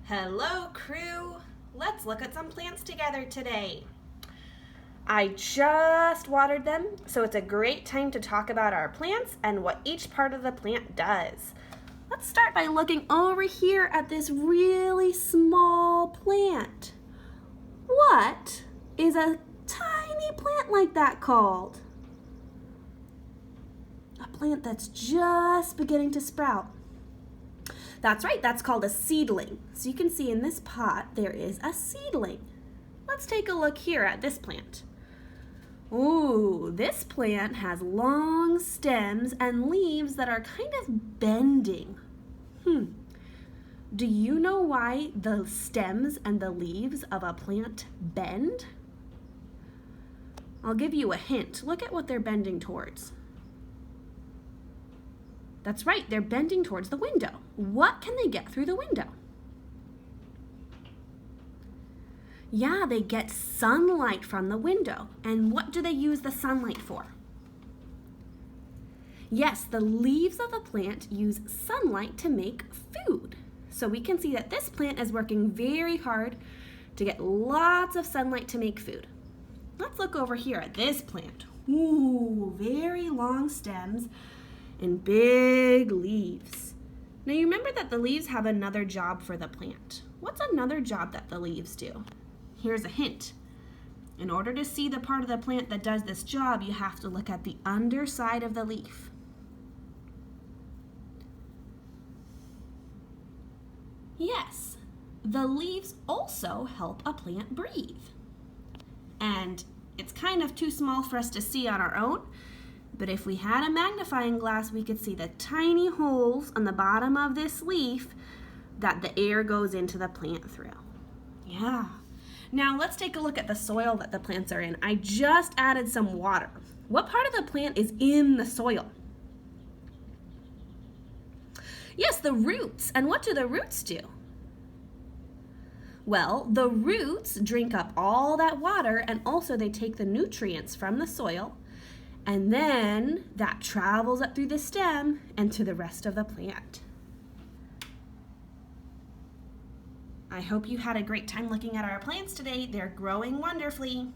Hello, crew. Let's look at some plants together today. I just watered them, so it's a great time to talk about our plants and what each part of the plant does. Let's start by looking over here at this really small plant. What is a tiny plant like that called? A plant that's just beginning to sprout. That's right, that's called a seedling. So you can see in this pot there is a seedling. Let's take a look here at this plant. Ooh, this plant has long stems and leaves that are kind of bending. Do you know why the stems and the leaves of a plant bend? I'll give you a hint. Look at what they're bending towards. That's right, they're bending towards the window. What can they get through the window? Yeah, they get sunlight from the window. And what do they use the sunlight for? Yes, the leaves of the plant use sunlight to make food. So we can see that this plant is working very hard to get lots of sunlight to make food. Let's look over here at this plant. Ooh, very long stems and big leaves. Now you remember that the leaves have another job for the plant. What's another job that the leaves do? Here's a hint. In order to see the part of the plant that does this job, you have to look at the underside of the leaf. Yes, the leaves also help a plant breathe. And it's kind of too small for us to see on our own, but if we had a magnifying glass, we could see the tiny holes on the bottom of this leaf that the air goes into the plant through. Yeah. Now let's take a look at the soil that the plants are in. I just added some water. What part of the plant is in the soil? Yes, the roots. And what do the roots do? Well, the roots drink up all that water, and also they take the nutrients from the soil, and then that travels up through the stem and to the rest of the plant. I hope you had a great time looking at our plants today. They're growing wonderfully.